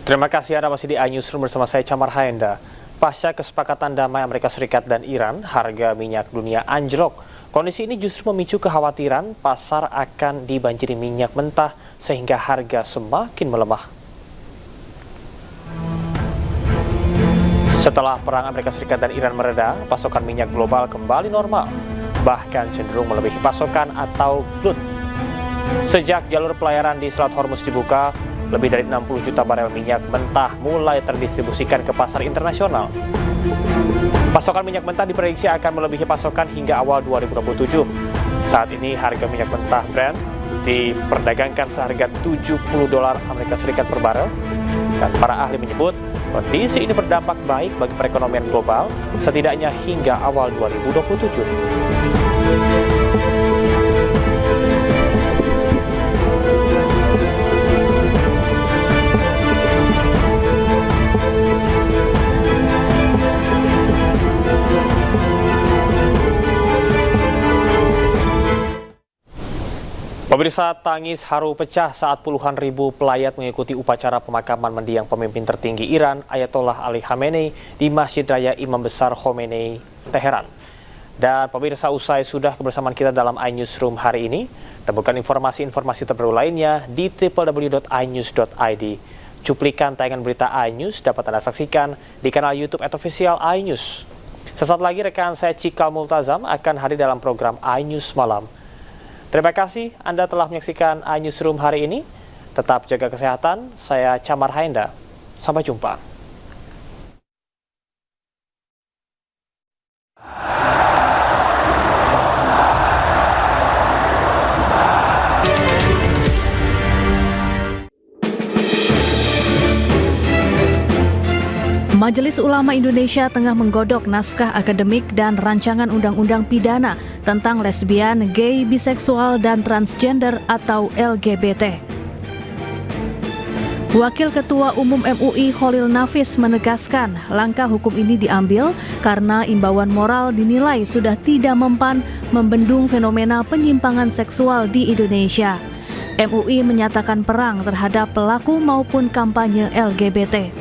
Terima kasih Anda masih di iNewsroom bersama saya Camar Haenda. Pasca kesepakatan damai Amerika Serikat dan Iran, harga minyak dunia anjlok. Kondisi ini justru memicu kekhawatiran pasar akan dibanjiri minyak mentah sehingga harga semakin melemah. Setelah perang Amerika Serikat dan Iran mereda, pasokan minyak global kembali normal, bahkan cenderung melebihi pasokan atau glut. Sejak jalur pelayaran di Selat Hormuz dibuka, lebih dari 60 juta barel minyak mentah mulai terdistribusikan ke pasar internasional. Pasokan minyak mentah diprediksi akan melebihi pasokan hingga awal 2027. Saat ini harga minyak mentah Brent diperdagangkan seharga $70 Amerika Serikat per barel. Dan para ahli menyebut kondisi ini berdampak baik bagi perekonomian global setidaknya hingga awal 2027. Pemirsa, tangis haru pecah saat puluhan ribu pelayat mengikuti upacara pemakaman mendiang pemimpin tertinggi Iran, Ayatollah Ali Khamenei, di Masjid Raya Imam Besar Khomeini, Teheran. Dan pemirsa, usai sudah kebersamaan kita dalam iNewsroom hari ini. Temukan informasi-informasi terbaru lainnya di www.inews.id. Cuplikan tayangan berita iNews dapat Anda saksikan di kanal YouTube @official iNews. Sesaat lagi rekan saya Cikal Multazam akan hadir dalam program iNews Malam. Terima kasih Anda telah menyaksikan iNewsroom hari ini. Tetap jaga kesehatan, saya Camar Haenda. Sampai jumpa. Majelis Ulama Indonesia tengah menggodok naskah akademik dan rancangan undang-undang pidana tentang lesbian, gay, biseksual, dan transgender atau LGBT. Wakil Ketua Umum MUI Khalil Nafis menegaskan langkah hukum ini diambil karena imbauan moral dinilai sudah tidak mempan membendung fenomena penyimpangan seksual di Indonesia. MUI menyatakan perang terhadap pelaku maupun kampanye LGBT.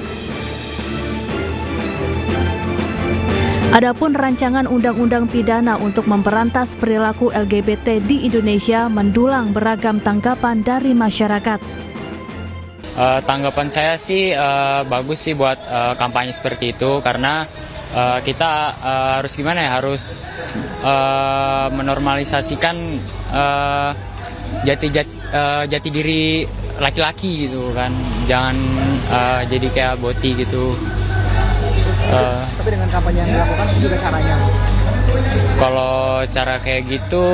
Adapun rancangan undang-undang pidana untuk memberantas perilaku LGBT di Indonesia mendulang beragam tanggapan dari masyarakat. Tanggapan saya sih bagus sih buat kampanye seperti itu karena kita harus gimana ya, harus menormalisasikan jati diri laki-laki gitu kan, jangan jadi kayak boti gitu. Tapi dengan kampanye yang dilakukan juga caranya? Kalau cara kayak gitu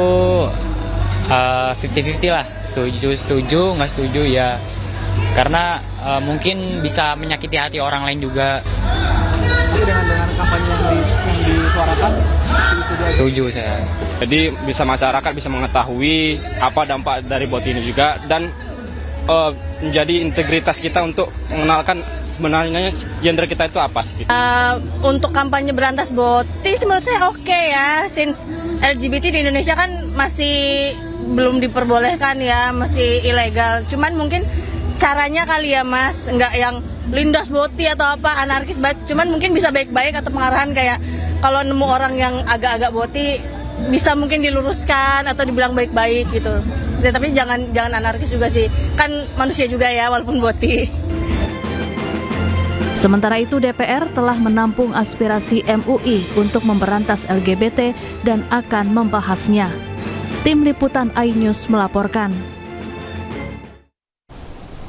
50-50 lah, setuju, nggak setuju ya. Karena mungkin bisa menyakiti hati orang lain juga. Tapi dengan kampanye yang disuarakan, setuju saya. Jadi bisa masyarakat bisa mengetahui apa dampak dari bot ini juga, dan menjadi integritas kita untuk mengenalkan sebenarnya gender kita itu apa sih? Untuk kampanye berantas boti menurut saya oke ya, since LGBT di Indonesia kan masih belum diperbolehkan ya, masih ilegal. Cuman mungkin caranya kali ya Mas, nggak yang lindas boti atau apa anarkis banget. Cuman mungkin bisa baik-baik atau pengarahan kayak kalau nemu orang yang agak-agak boti bisa mungkin diluruskan atau dibilang baik-baik gitu. Ya, tapi jangan anarkis juga sih, kan manusia juga ya walaupun boti. Sementara itu DPR telah menampung aspirasi MUI untuk memberantas LGBT dan akan membahasnya. Tim Liputan iNews melaporkan.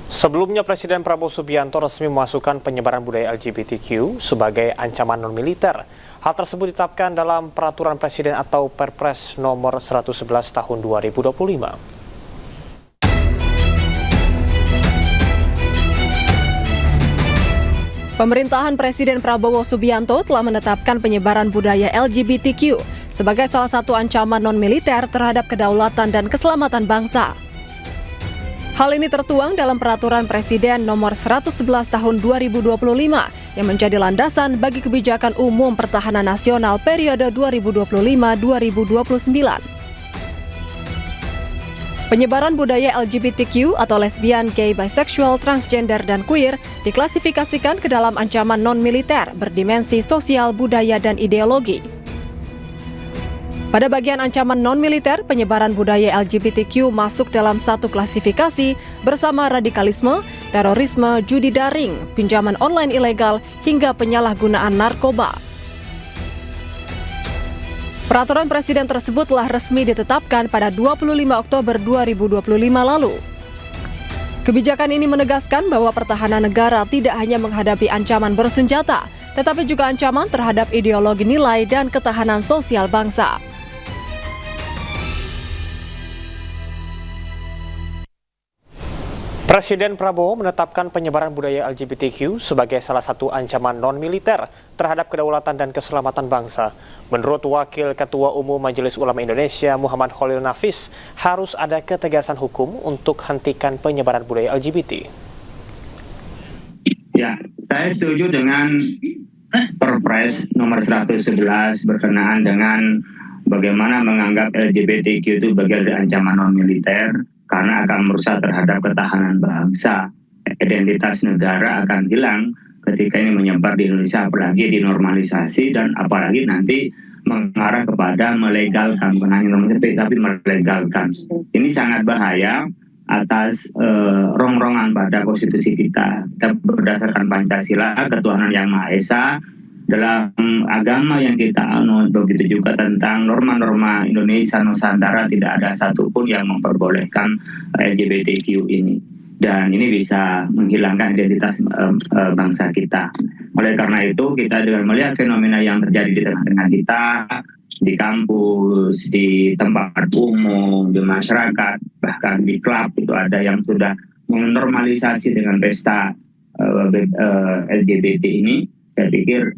Sebelumnya Presiden Prabowo Subianto resmi memasukkan penyebaran budaya LGBTQ sebagai ancaman non-militer. Hal tersebut ditetapkan dalam Peraturan Presiden atau Perpres nomor 111 tahun 2025. Pemerintahan Presiden Prabowo Subianto telah menetapkan penyebaran budaya LGBTQ sebagai salah satu ancaman non-militer terhadap kedaulatan dan keselamatan bangsa. Hal ini tertuang dalam Peraturan Presiden nomor 111 tahun 2025 yang menjadi landasan bagi kebijakan umum pertahanan nasional periode 2025-2029. Penyebaran budaya LGBTQ atau lesbian, gay, bisexual, transgender, dan queer diklasifikasikan ke dalam ancaman non-militer berdimensi sosial, budaya, dan ideologi. Pada bagian ancaman non-militer, penyebaran budaya LGBTQ masuk dalam satu klasifikasi bersama radikalisme, terorisme, judi daring, pinjaman online ilegal, hingga penyalahgunaan narkoba. Peraturan Presiden tersebut telah resmi ditetapkan pada 25 Oktober 2025 lalu. Kebijakan ini menegaskan bahwa pertahanan negara tidak hanya menghadapi ancaman bersenjata, tetapi juga ancaman terhadap ideologi nilai dan ketahanan sosial bangsa. Presiden Prabowo menetapkan penyebaran budaya LGBTQ sebagai salah satu ancaman non-militer terhadap kedaulatan dan keselamatan bangsa. Menurut Wakil Ketua Umum Majelis Ulama Indonesia Muhammad Khalil Nafis, harus ada ketegasan hukum untuk hentikan penyebaran budaya LGBT. Ya, saya setuju dengan Perpres nomor 111 berkenaan dengan bagaimana menganggap LGBTQ itu bagian dari ancaman non-militer karena akan merusak terhadap ketahanan bangsa. Identitas negara akan hilang ketika ini menyebar di Indonesia, apalagi dinormalisasi dan apalagi nanti mengarah kepada melegalkan, bukan hanya normalisasi tapi melegalkan. Ini sangat bahaya atas rongrongan pada konstitusi kita. Kita berdasarkan Pancasila, ketuhanan yang Maha Esa, dalam agama yang kita anut, begitu juga tentang norma-norma Indonesia Nusantara, tidak ada satupun yang memperbolehkan LGBTQ ini. Dan ini bisa menghilangkan identitas bangsa kita. Oleh karena itu, kita dengan melihat fenomena yang terjadi di tengah-tengah kita, di kampus, di tempat umum, di masyarakat, bahkan di klub, itu ada yang sudah menormalisasi dengan pesta LGBT ini. Saya pikir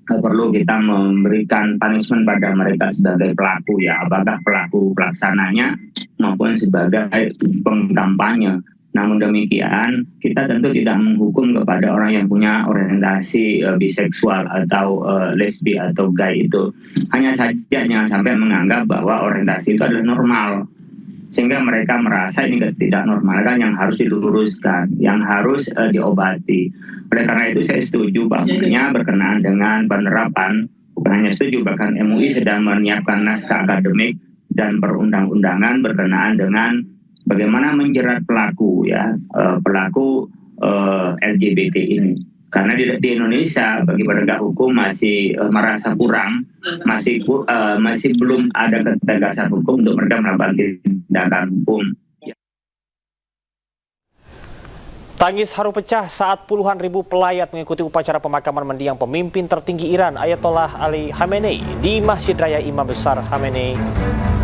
perlu kita memberikan punishment pada mereka sebagai pelaku, ya, apakah pelaku pelaksananya maupun sebagai pengkampanye. Namun demikian, kita tentu tidak menghukum kepada orang yang punya orientasi biseksual atau lesbi atau gay itu. Hanya saja jangan sampai menganggap bahwa orientasi itu adalah normal, sehingga mereka merasa ini tidak normal, kan yang harus diluruskan, yang harus diobati. Oleh karena itu saya setuju bahwa berkenaan dengan penerapan, bukan hanya setuju, bahkan MUI sedang menyiapkan naskah akademik dan perundang-undangan berkenaan dengan bagaimana menjerat pelaku, ya, pelaku LGBT ini. Karena di Indonesia bagi penegak hukum masih merasa kurang, masih belum ada ketegasan hukum untuk mereka melakukan tindakan hukum. Tangis haru pecah saat puluhan ribu pelayat mengikuti upacara pemakaman mendiang pemimpin tertinggi Iran Ayatollah Ali Khamenei di Masjid Raya Imam Besar Khamenei,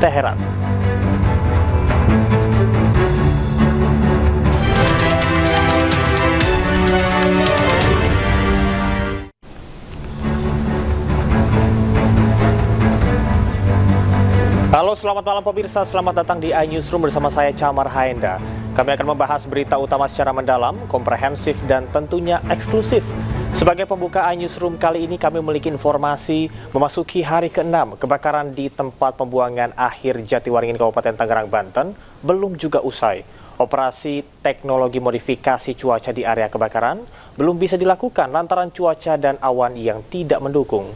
Teheran. Halo, selamat malam pemirsa, selamat datang di iNewsroom bersama saya Camar Haenda. Kami akan membahas berita utama secara mendalam, komprehensif, dan tentunya eksklusif. Sebagai pembuka iNewsroom kali ini kami memiliki informasi memasuki hari ke-6 kebakaran di tempat pembuangan akhir Jatiwaringin Kabupaten Tangerang, Banten belum juga usai. Operasi teknologi modifikasi cuaca di area kebakaran belum bisa dilakukan lantaran cuaca dan awan yang tidak mendukung.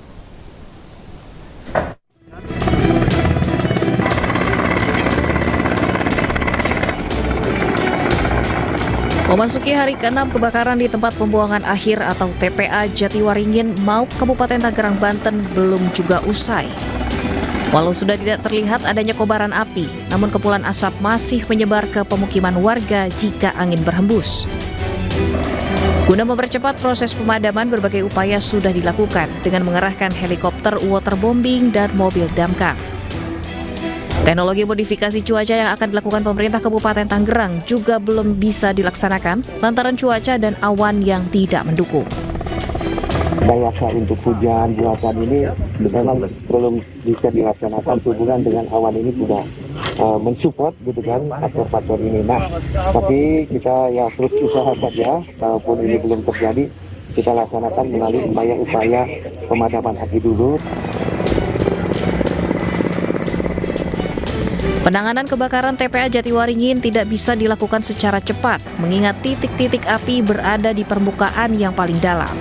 Memasuki hari ke-6 kebakaran di tempat pembuangan akhir atau TPA Jatiwaringin, Mauk, Kabupaten Tangerang, Banten belum juga usai. Walau sudah tidak terlihat adanya kobaran api, namun kepulan asap masih menyebar ke pemukiman warga jika angin berhembus. Guna mempercepat proses pemadaman, berbagai upaya sudah dilakukan dengan mengerahkan helikopter waterbombing dan mobil damkar. Teknologi modifikasi cuaca yang akan dilakukan pemerintah Kabupaten Tangerang juga belum bisa dilaksanakan lantaran cuaca dan awan yang tidak mendukung. Daya untuk hujan buatan ini memang belum bisa dilaksanakan sehubungan dengan awan ini tidak mensupport gitu kan faktor-faktor ini. Nah, tapi kita ya terus usaha saja, kalaupun ini belum terjadi, kita laksanakan melalui upaya pemadaman api dulu. Penanganan kebakaran TPA Jatiwaringin tidak bisa dilakukan secara cepat, mengingat titik-titik api berada di permukaan yang paling dalam.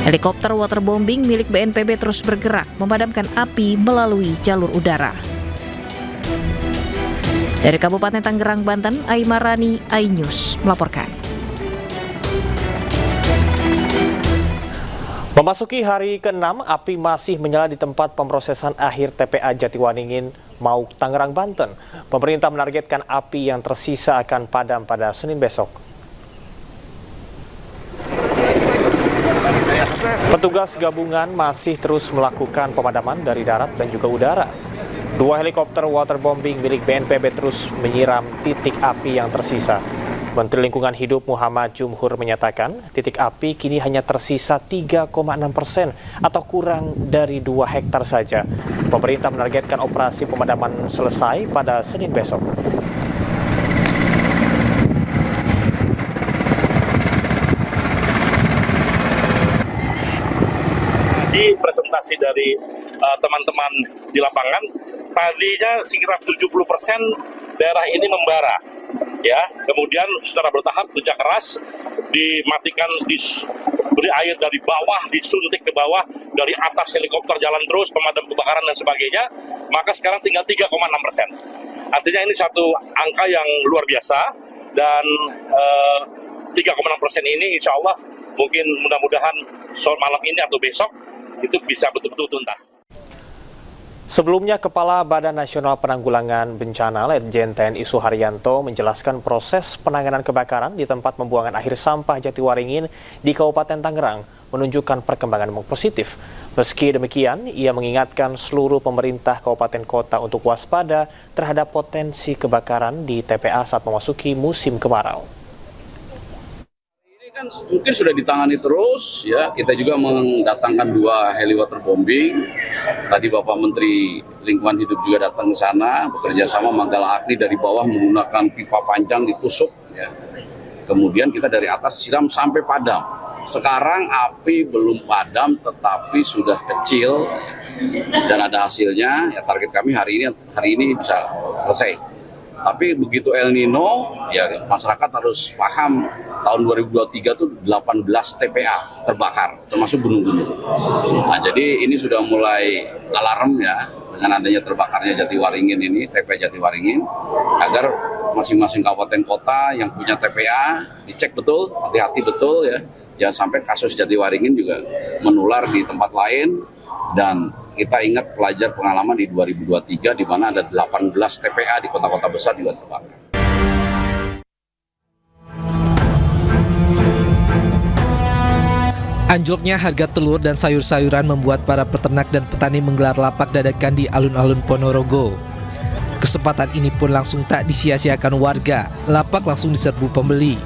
Helikopter waterbombing milik BNPB terus bergerak memadamkan api melalui jalur udara. Dari Kabupaten Tangerang, Banten, Aimarani, iNews melaporkan. Memasuki hari ke-6, api masih menyala di tempat pemrosesan akhir TPA Jatiwaringin, Mauk, Tangerang, Banten. Pemerintah menargetkan api yang tersisa akan padam pada Senin besok. Petugas gabungan masih terus melakukan pemadaman dari darat dan juga udara. 2 helikopter waterbombing milik BNPB terus menyiram titik api yang tersisa. Menteri Lingkungan Hidup Muhammad Jumhur menyatakan titik api kini hanya tersisa 3,6% atau kurang dari 2 hektar saja. Pemerintah menargetkan operasi pemadaman selesai pada Senin besok. Di presentasi dari teman-teman di lapangan, tadinya sekitar 70% daerah ini membara, ya. Kemudian secara bertahap kerja keras dimatikan, diberi air dari bawah, disuntik ke bawah, dari atas helikopter jalan terus, pemadam kebakaran dan sebagainya. Maka sekarang tinggal 3,6%. Artinya ini satu angka yang luar biasa, dan 3,6% ini insya Allah mungkin mudah-mudahan sore malam ini atau besok itu bisa betul-betul tuntas. Sebelumnya, Kepala Badan Nasional Penanggulangan Bencana Letjen TNI Suharyanto menjelaskan proses penanganan kebakaran di tempat pembuangan akhir sampah Jatiwaringin di Kabupaten Tangerang menunjukkan perkembangan positif. Meski demikian, ia mengingatkan seluruh pemerintah kabupaten kota untuk waspada terhadap potensi kebakaran di TPA saat memasuki musim kemarau. Kan mungkin sudah ditangani terus, ya. Kita juga mendatangkan 2 heli waterbombing. Tadi Bapak Menteri Lingkungan Hidup juga datang ke sana, bekerja sama Manggala Agni dari bawah menggunakan pipa panjang ditusuk, ya. Kemudian kita dari atas siram sampai padam. Sekarang api belum padam, tetapi sudah kecil dan ada hasilnya. Ya, target kami hari ini bisa selesai. Tapi begitu El Nino, ya masyarakat harus paham tahun 2023 itu 18 TPA terbakar, termasuk gunung-gunung. Nah, jadi ini sudah mulai alarm, ya, dengan adanya terbakarnya Jatiwaringin ini, TPA Jatiwaringin, agar masing-masing kabupaten kota yang punya TPA dicek betul, hati-hati betul, ya, jangan sampai kasus Jatiwaringin juga menular di tempat lain. Dan kita ingat pelajar pengalaman di 2023 di mana ada 18 TPA di kota-kota besar juga terbakar. Anjloknya harga telur dan sayur-sayuran membuat para peternak dan petani menggelar lapak dadakan di alun-alun Ponorogo. Kesempatan ini pun langsung tak disia-siakan warga. Lapak langsung diserbu pembeli.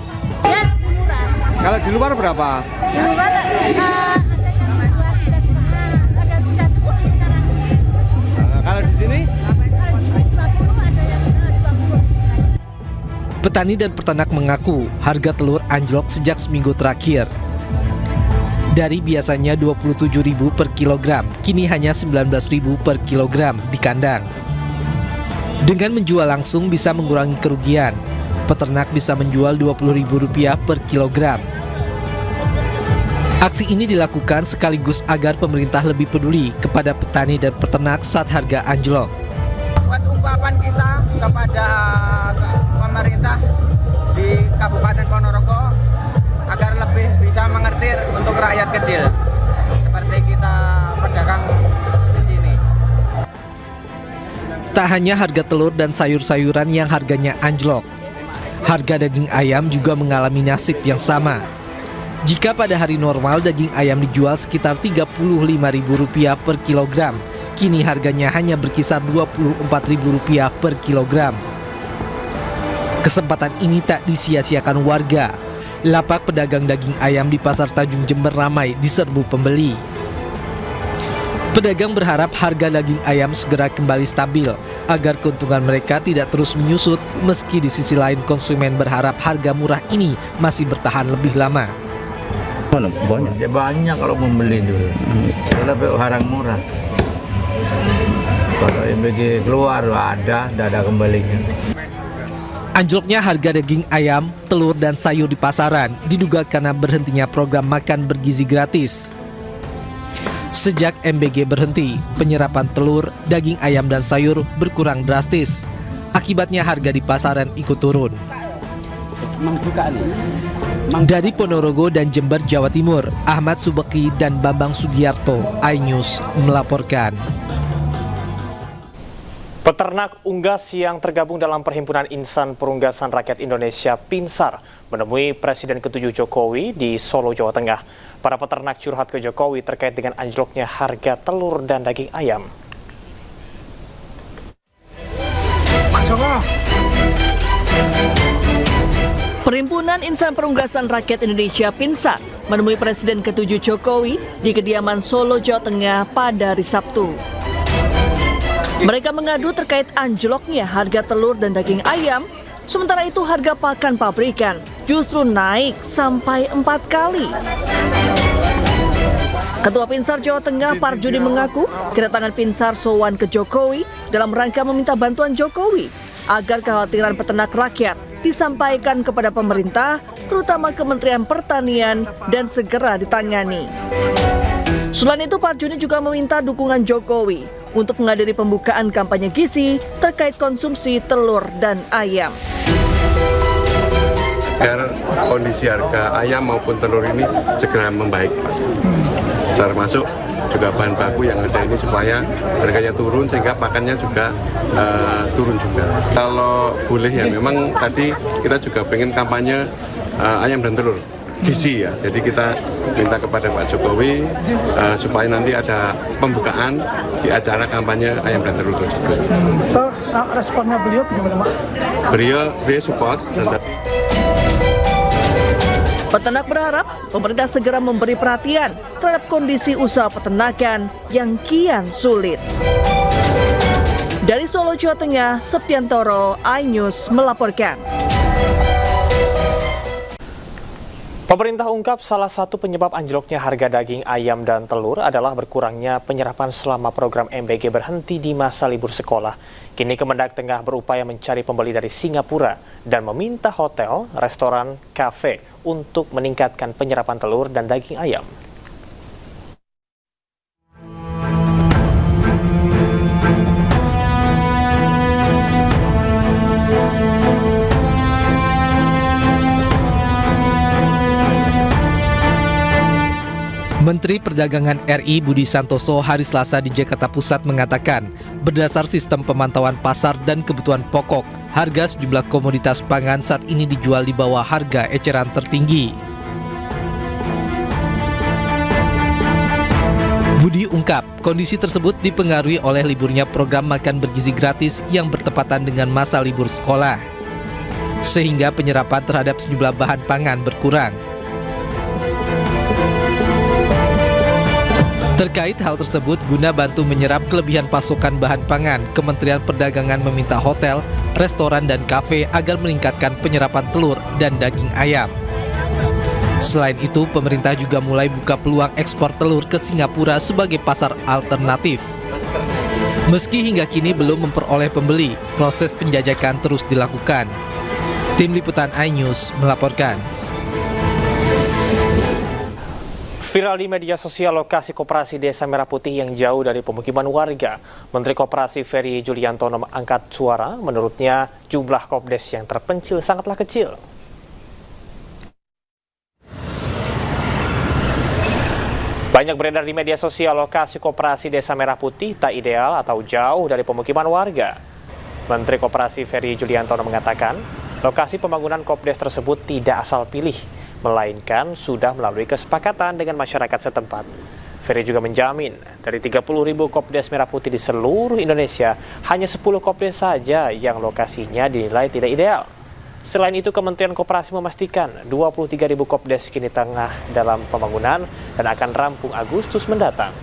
Kalau di luar berapa? Di luar kalau di sini? Petani dan peternak mengaku harga telur anjlok sejak seminggu terakhir. Dari biasanya Rp27.000 per kilogram, kini hanya Rp19.000 per kilogram di kandang. Dengan menjual langsung bisa mengurangi kerugian. Peternak bisa menjual Rp20.000 per kilogram. Aksi ini dilakukan sekaligus agar pemerintah lebih peduli kepada petani dan peternak saat harga anjlok. Buat ungkapan kita kepada pemerintah di Kabupaten Ponorogo agar lebih bisa mengerti untuk rakyat kecil seperti kita pedagang di sini. Tak hanya harga telur dan sayur-sayuran yang harganya anjlok, harga daging ayam juga mengalami nasib yang sama. Jika pada hari normal daging ayam dijual sekitar Rp35.000 per kilogram, kini harganya hanya berkisar Rp24.000 per kilogram. Kesempatan ini tak disia-siakan warga. Lapak pedagang daging ayam di Pasar Tanjung Jember ramai diserbu pembeli. Pedagang berharap harga daging ayam segera kembali stabil agar keuntungan mereka tidak terus menyusut, meski di sisi lain konsumen berharap harga murah ini masih bertahan lebih lama. Banyak, ya banyak kalau membeli dulu. Lebih harga murah. Kalau MBG keluar ada kembalinya. Anjloknya harga daging ayam, telur, dan sayur di pasaran diduga karena berhentinya program makan bergizi gratis. Sejak MBG berhenti, penyerapan telur, daging ayam, dan sayur berkurang drastis. Akibatnya harga di pasaran ikut turun. Dari Ponorogo dan Jember, Jawa Timur, Ahmad Subeki dan Bambang Sugiarto, iNews melaporkan. Peternak unggas yang tergabung dalam Perhimpunan Insan Perunggasan Rakyat Indonesia Pinsar menemui Presiden ke-7 Jokowi di Solo, Jawa Tengah. Para peternak curhat ke Jokowi terkait dengan anjloknya harga telur dan daging ayam. Perhimpunan Insan Perunggasan Rakyat Indonesia Pinsar menemui Presiden ke-7 Jokowi di kediaman Solo, Jawa Tengah pada hari Sabtu. Mereka mengadu terkait anjloknya harga telur dan daging ayam, sementara itu harga pakan pabrikan justru naik sampai 4 kali. Ketua Pinsar Jawa Tengah Parjudi mengaku kedatangan Pinsar sowan ke Jokowi dalam rangka meminta bantuan Jokowi agar kekhawatiran peternak rakyat disampaikan kepada pemerintah, terutama Kementerian Pertanian, dan segera ditangani. Selain itu, Parjudi juga meminta dukungan Jokowi untuk menghadiri pembukaan kampanye gizi terkait konsumsi telur dan ayam. Agar kondisi harga ayam maupun telur ini segera membaik, Pak. Termasuk juga bahan baku yang ada ini supaya harganya turun sehingga pakannya juga turun juga. Kalau boleh ya memang tadi kita juga pengen kampanye ayam dan telur gizi ya. Jadi kita minta kepada Pak Jokowi supaya nanti ada pembukaan di acara kampanye ayam dan telur tersebut. Responnya beliau bagaimana, Pak? Beliau support dan Peternak berharap pemerintah segera memberi perhatian terhadap kondisi usaha peternakan yang kian sulit. Dari Solo, Jawa Tengah, Septiantoro, iNews melaporkan. Pemerintah ungkap salah satu penyebab anjloknya harga daging ayam dan telur adalah berkurangnya penyerapan selama program MBG berhenti di masa libur sekolah. Kini Kemendag tengah berupaya mencari pembeli dari Singapura dan meminta hotel, restoran, kafe untuk meningkatkan penyerapan telur dan daging ayam. Menteri Perdagangan RI Budi Santoso hari Selasa di Jakarta Pusat mengatakan, berdasar sistem pemantauan pasar dan kebutuhan pokok, harga sejumlah komoditas pangan saat ini dijual di bawah harga eceran tertinggi. Budi ungkap, kondisi tersebut dipengaruhi oleh liburnya program makan bergizi gratis yang bertepatan dengan masa libur sekolah, sehingga penyerapan terhadap sejumlah bahan pangan berkurang. Terkait hal tersebut, guna bantu menyerap kelebihan pasokan bahan pangan, Kementerian Perdagangan meminta hotel, restoran, dan kafe agar meningkatkan penyerapan telur dan daging ayam. Selain itu, pemerintah juga mulai buka peluang ekspor telur ke Singapura sebagai pasar alternatif. Meski hingga kini belum memperoleh pembeli, proses penjajakan terus dilakukan. Tim Liputan iNews melaporkan. Viral di media sosial lokasi koperasi Desa Merah Putih yang jauh dari pemukiman warga. Menteri Koperasi Ferry Julianto angkat suara, menurutnya jumlah kopdes yang terpencil sangatlah kecil. Banyak beredar di media sosial lokasi koperasi Desa Merah Putih tak ideal atau jauh dari pemukiman warga. Menteri Koperasi Ferry Julianto mengatakan, lokasi pembangunan kopdes tersebut tidak asal pilih, melainkan sudah melalui kesepakatan dengan masyarakat setempat. Ferry juga menjamin dari 30.000 kopdes Merah Putih di seluruh Indonesia, hanya 10 kopdes saja yang lokasinya dinilai tidak ideal. Selain itu, Kementerian Koperasi memastikan 23.000 kopdes kini tengah dalam pembangunan dan akan rampung Agustus mendatang.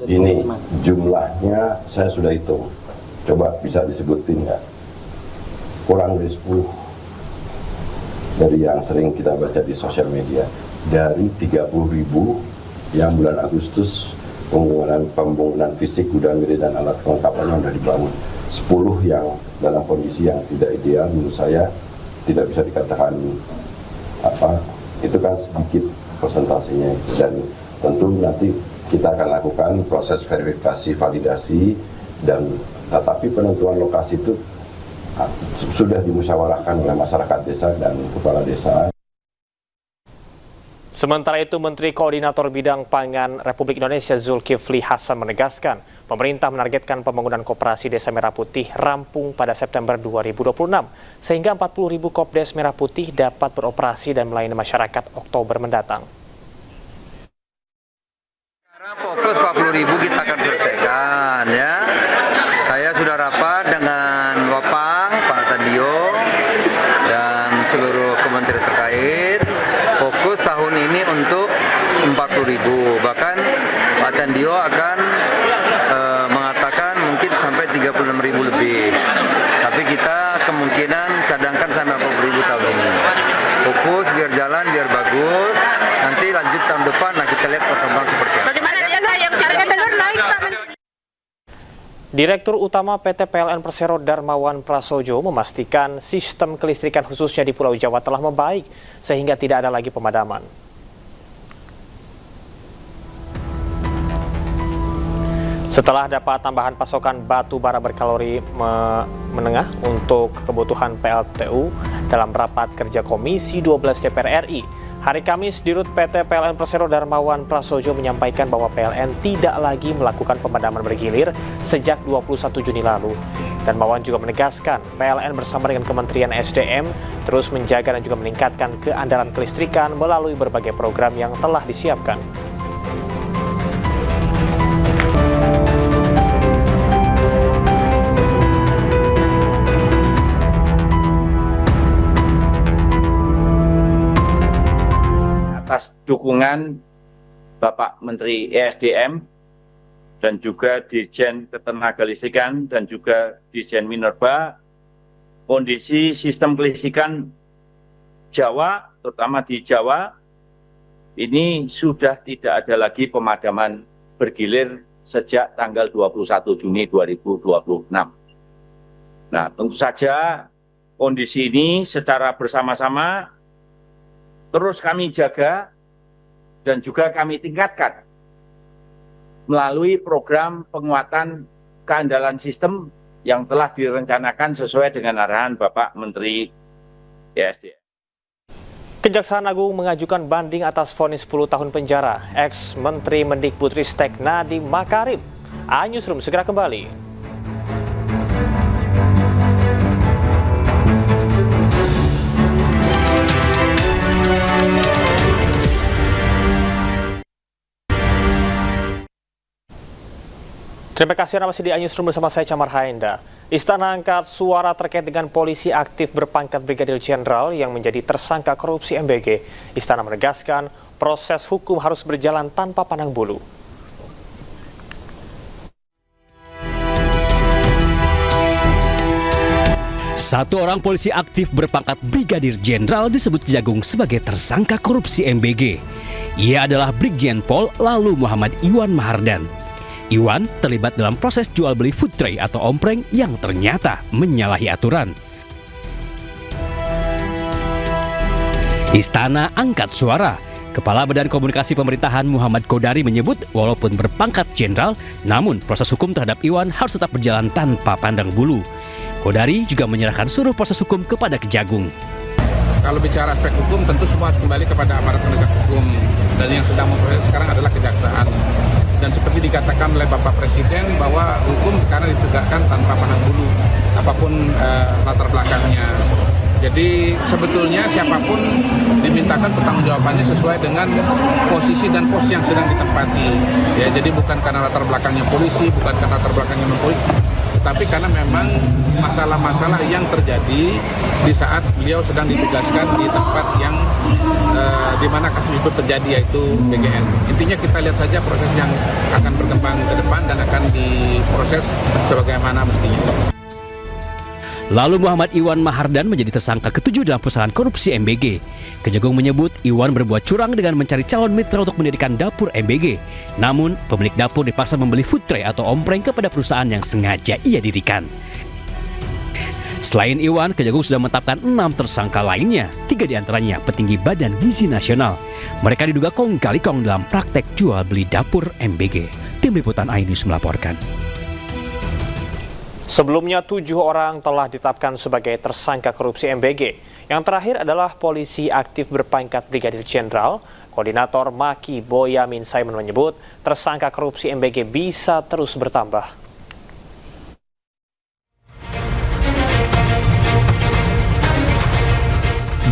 Ini jumlahnya saya sudah hitung. Coba bisa disebutin nggak? Kurang dari 10 dari yang sering kita baca di sosial media. Dari 30.000 yang bulan Agustus pembangunan fisik gudang gede dan alat kelengkapannya sudah dibangun. 10 yang dalam kondisi yang tidak ideal, menurut saya tidak bisa dikatakan itu kan sedikit persentasenya, dan tentu nanti kita akan lakukan proses verifikasi validasi, dan tetapi penentuan lokasi itu sudah dimusyawarahkan oleh masyarakat desa dan kepala desa. Sementara itu, Menteri Koordinator Bidang Pangan Republik Indonesia Zulkifli Hasan menegaskan, pemerintah menargetkan pembangunan koperasi Desa Merah Putih rampung pada September 2026, sehingga 40.000 Kopdes Merah Putih dapat beroperasi dan melayani masyarakat Oktober mendatang. Fokus 40.000 kita akan selesaikan ya. Saya sudah rapat dengan Wapang, Pak Tandio, dan seluruh kementerian terkait. Fokus tahun ini untuk 40.000, bahkan Pak Tandio akan mengatakan mungkin sampai 36.000 lebih. Tapi kita kemungkinan cadangkan sampai 40.000 tahun ini. Fokus biar jalan, biar bagus. Nanti lanjut tahun depan, nah kita lihat perkembangan seperti apa. Bagaimana dia sayang harga telur naik, Pak? Direktur Utama PT PLN Persero Darmawan Prasojo memastikan sistem kelistrikan khususnya di Pulau Jawa telah membaik sehingga tidak ada lagi pemadaman. Setelah dapat tambahan pasokan batu bara berkalori menengah untuk kebutuhan PLTU dalam rapat kerja Komisi 12 DPR RI, hari Kamis, Dirut PT PLN Persero Darmawan Prasojo menyampaikan bahwa PLN tidak lagi melakukan pemadaman bergilir sejak 21 Juni lalu. Darmawan juga menegaskan PLN bersama dengan Kementerian SDM terus menjaga dan juga meningkatkan keandalan kelistrikan melalui berbagai program yang telah disiapkan. Atas dukungan Bapak Menteri ESDM dan juga Dirjen Ketenagalistrikan dan juga Dirjen Minerba, kondisi sistem kelistrikan Jawa, terutama di Jawa, ini sudah tidak ada lagi pemadaman bergilir sejak tanggal 21 Juni 2026. Nah, tentu saja kondisi ini secara bersama-sama terus kami jaga dan juga kami tingkatkan melalui program penguatan keandalan sistem yang telah direncanakan sesuai dengan arahan Bapak Menteri ESDM. Kejaksaan Agung mengajukan banding atas vonis 10 tahun penjara ex-Menteri Mendikbudristek Nadiem Makarim. Newsroom segera kembali. Terima kasih Anda masih di Newsroom bersama saya Camar Haenda. Istana angkat suara terkait dengan polisi aktif berpangkat Brigadir Jenderal yang menjadi tersangka korupsi MBG. Istana menegaskan proses hukum harus berjalan tanpa pandang bulu. Satu orang polisi aktif berpangkat Brigadir Jenderal disebut Kejagung sebagai tersangka korupsi MBG. Ia adalah Brigjen Pol Lalu Muhammad Iwan Mahardan. Iwan terlibat dalam proses jual beli food tray atau ompreng yang ternyata menyalahi aturan. Istana angkat suara. Kepala Badan Komunikasi Pemerintahan Muhammad Kodari menyebut walaupun berpangkat jenderal, namun proses hukum terhadap Iwan harus tetap berjalan tanpa pandang bulu. Kodari juga menyerahkan seluruh proses hukum kepada Kejagung. Kalau bicara aspek hukum, tentu semua harus kembali kepada aparat penegak hukum. Dan yang sedang memproses sekarang adalah kejaksaan. Dan seperti dikatakan oleh Bapak Presiden bahwa hukum sekarang ditegakkan tanpa pandang bulu, apapun latar belakangnya. Jadi sebetulnya siapapun dimintakan pertanggungjawabannya sesuai dengan posisi dan pos yang sedang ditempati. Ya, jadi bukan karena latar belakangnya polisi, bukan karena latar belakangnya non-polisi, tapi karena memang masalah-masalah yang terjadi di saat beliau sedang ditugaskan di tempat yang di mana kasus itu terjadi, yaitu BGN. Intinya kita lihat saja proses yang akan berkembang ke depan dan akan diproses sebagaimana mestinya. Lalu Muhammad Iwan Mahardan menjadi tersangka ketujuh dalam pusaran korupsi MBG. Kejagung menyebut Iwan berbuat curang dengan mencari calon mitra untuk mendirikan dapur MBG. Namun, pemilik dapur dipaksa membeli food tray atau ompreng kepada perusahaan yang sengaja ia dirikan. Selain Iwan, Kejagung sudah menetapkan 6 tersangka lainnya. 3 diantaranya petinggi Badan Gizi Nasional. Mereka diduga kong kali kong dalam praktek jual beli dapur MBG. Tim Liputan iNews melaporkan. Sebelumnya 7 orang telah ditetapkan sebagai tersangka korupsi MBG. Yang terakhir adalah polisi aktif berpangkat Brigadir Jenderal. Koordinator Maki Boyamin Saiman menyebut tersangka korupsi MBG bisa terus bertambah.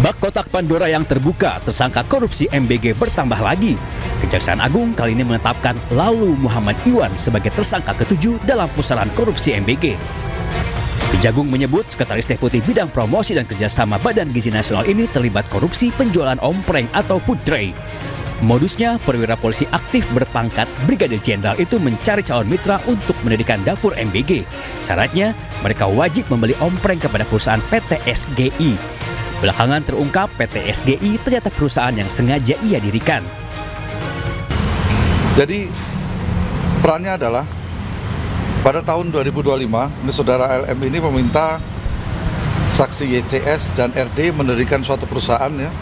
Bak kotak Pandora yang terbuka, tersangka korupsi MBG bertambah lagi. Kejaksaan Agung kali ini menetapkan Lalu Muhammad Iwan sebagai tersangka ketujuh dalam pusaran korupsi MBG. Kejagung menyebut Sekretaris Deputi Bidang Promosi dan Kerjasama Badan Gizi Nasional ini terlibat korupsi penjualan ompreng atau food tray. Modusnya, perwira polisi aktif berpangkat Brigadir Jenderal itu mencari calon mitra untuk mendirikan dapur MBG. Syaratnya, mereka wajib membeli ompreng kepada perusahaan PT SGI. Belakangan terungkap PT SGI ternyata perusahaan yang sengaja ia dirikan. Jadi perannya adalah pada tahun 2025, saudara LM ini meminta saksi YCS dan RD mendirikan suatu perusahaan ya,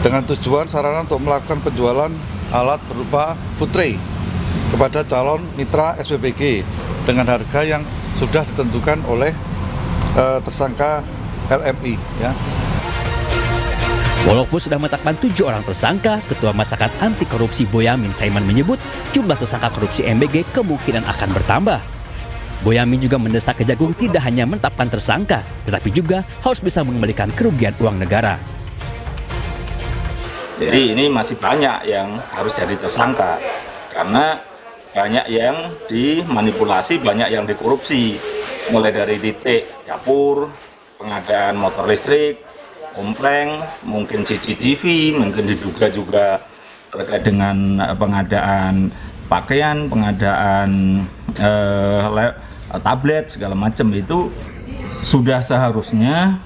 dengan tujuan sarana untuk melakukan penjualan alat berupa food tray kepada calon mitra SPBG dengan harga yang sudah ditentukan oleh tersangka LMI ya. Walaupun sudah menetapkan 7 orang tersangka, Ketua Masyarakat Anti Korupsi Boyamin Saiman menyebut jumlah tersangka korupsi MBG kemungkinan akan bertambah. Boyamin juga mendesak Kejagung tidak hanya menetapkan tersangka, tetapi juga harus bisa mengembalikan kerugian uang negara. Jadi ini masih banyak yang harus jadi tersangka, karena banyak yang dimanipulasi, banyak yang dikorupsi, mulai dari titik dapur, pengadaan motor listrik, ompreng, mungkin CCTV, mungkin diduga juga terkait dengan pengadaan pakaian, pengadaan tablet, segala macam. Itu sudah seharusnya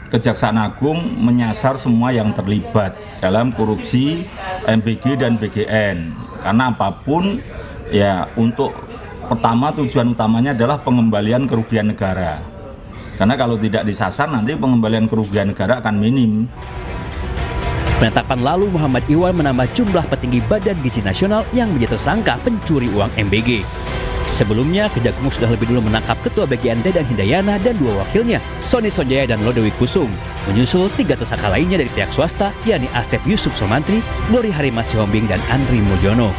Kejaksaan Agung menyasar semua yang terlibat dalam korupsi MBG dan BGN. Karena apapun, ya untuk pertama tujuan utamanya adalah pengembalian kerugian negara. Karena kalau tidak disasar nanti pengembalian kerugian negara akan minim. Penetapan Lalu Muhammad Iwan menambah jumlah petinggi Badan Gizi Nasional yang menjadi tersangka pencuri uang MBG. Sebelumnya, Kejagung sudah lebih dulu menangkap Ketua BGN Dedan Hindayana dan 2 wakilnya, Sony Sonjaya dan Lodewi Kusum. Menyusul 3 tersangka lainnya dari pihak swasta, yakni Asep Yusuf Somantri, Glory Harima Sihombing, dan Andri Mulyono.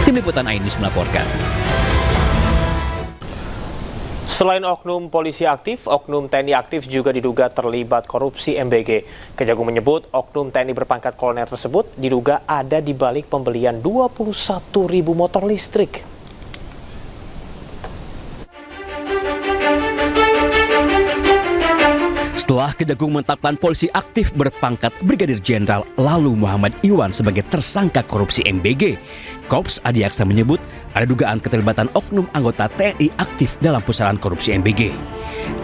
Tim Liputan iNews melaporkan. Selain oknum polisi aktif, oknum TNI aktif juga diduga terlibat korupsi MBG. Kejagung menyebut oknum TNI berpangkat kolonel tersebut diduga ada di balik pembelian 21.000 motor listrik. Setelah Kejagung menetapkan polisi aktif berpangkat Brigadir Jenderal Lalu Muhammad Iwan sebagai tersangka korupsi MBG, Korps Adiaksa menyebut ada dugaan keterlibatan oknum anggota TNI aktif dalam pusaran korupsi MBG.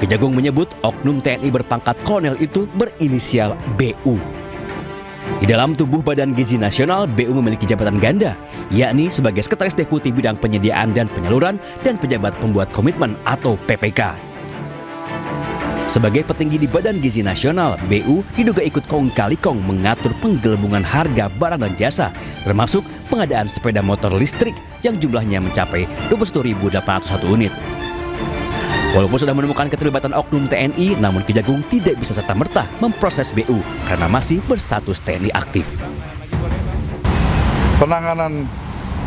Kejagung menyebut oknum TNI berpangkat kolonel itu berinisial BU. Di dalam tubuh Badan Gizi Nasional, BU memiliki jabatan ganda, yakni sebagai Sekretaris Deputi Bidang Penyediaan dan Penyaluran dan Pejabat Pembuat Komitmen atau PPK. Sebagai petinggi di Badan Gizi Nasional, BU diduga ikut kong kali kong mengatur penggelembungan harga barang dan jasa, termasuk pengadaan sepeda motor listrik yang jumlahnya mencapai 21.801 unit. Walaupun sudah menemukan keterlibatan oknum TNI, namun Kejagung tidak bisa serta-merta memproses BU karena masih berstatus TNI aktif. Penanganan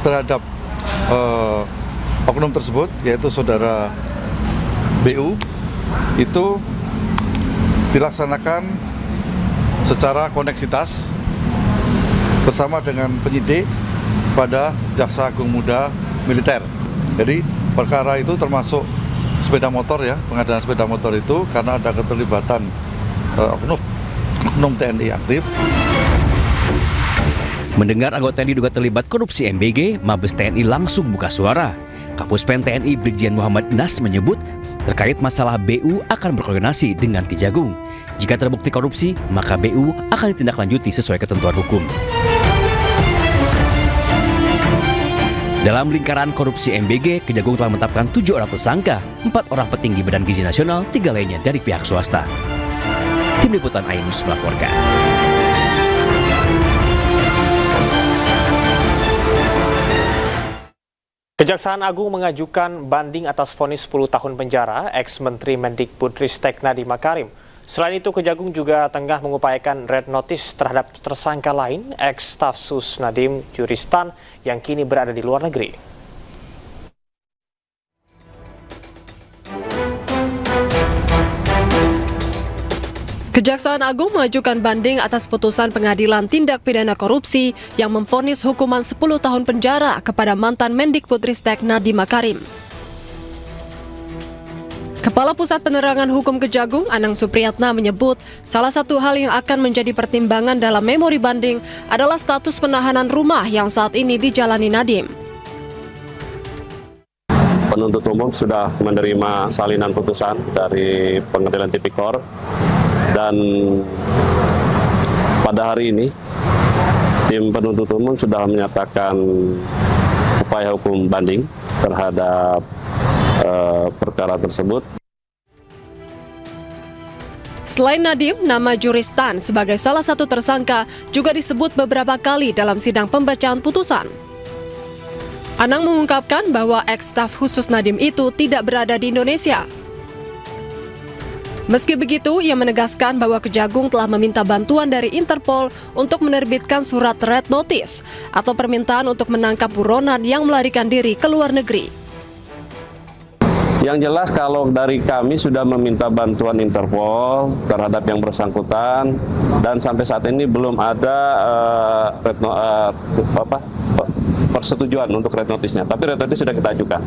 terhadap oknum tersebut, yaitu saudara BU, itu dilaksanakan secara koneksitas bersama dengan penyidik pada Jaksa Agung Muda Militer. Jadi perkara itu termasuk sepeda motor ya, pengadaan sepeda motor itu karena ada keterlibatan oknum TNI aktif. Mendengar anggota yang diduga terlibat korupsi MBG, Mabes TNI langsung buka suara. Kapuspen TNI Brigjen Muhammad Nas menyebut Terkait masalah BU akan berkoordinasi dengan Kejagung. Jika terbukti korupsi, maka BU akan ditindaklanjuti sesuai ketentuan hukum. Dalam lingkaran korupsi MBG, Kejagung telah menetapkan 7 orang tersangka, 4 orang petinggi Badan Gizi Nasional, 3 lainnya dari pihak swasta. Tim Liputan Ainus melaporkan. Kejaksaan Agung mengajukan banding atas vonis 10 tahun penjara ex-Menteri Mendikbudristek Nadiem Makarim. Selain itu, Kejagung juga tengah mengupayakan red notice terhadap tersangka lain, ex-staf Sus Nadiem Juristan yang kini berada di luar negeri. Kejaksaan Agung mengajukan banding atas putusan Pengadilan Tindak Pidana Korupsi yang memvonis hukuman 10 tahun penjara kepada mantan Mendikbudristek Nadiem Makarim. Kepala Pusat Penerangan Hukum Kejagung, Anang Supriyatna menyebut salah satu hal yang akan menjadi pertimbangan dalam memori banding adalah status penahanan rumah yang saat ini dijalani Nadiem. Penuntut umum sudah menerima salinan putusan dari Pengadilan Tipikor. Dan pada hari ini, tim penuntut umum sudah menyatakan upaya hukum banding terhadap perkara tersebut. Selain Nadiem, nama Juristan sebagai salah satu tersangka juga disebut beberapa kali dalam sidang pembacaan putusan. Anang mengungkapkan bahwa ex-staf khusus Nadiem itu tidak berada di Indonesia. Meski begitu, ia menegaskan bahwa Kejagung telah meminta bantuan dari Interpol untuk menerbitkan surat red notice atau permintaan untuk menangkap buronan yang melarikan diri ke luar negeri. Yang jelas kalau dari kami sudah meminta bantuan Interpol terhadap yang bersangkutan dan sampai saat ini belum ada persetujuan untuk red notice-nya, tapi red notice sudah kita ajukan.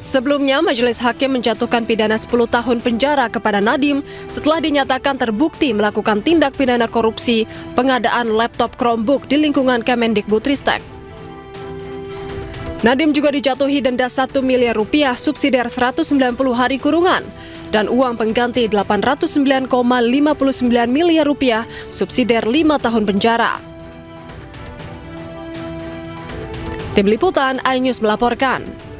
Sebelumnya, Majelis Hakim menjatuhkan pidana 10 tahun penjara kepada Nadiem setelah dinyatakan terbukti melakukan tindak pidana korupsi pengadaan laptop Chromebook di lingkungan Kemendikbudristek. Nadiem juga dijatuhi denda 1 miliar rupiah subsidiar 190 hari kurungan dan uang pengganti 809,59 miliar rupiah subsidiar 5 tahun penjara. Tim Liputan Ainus melaporkan.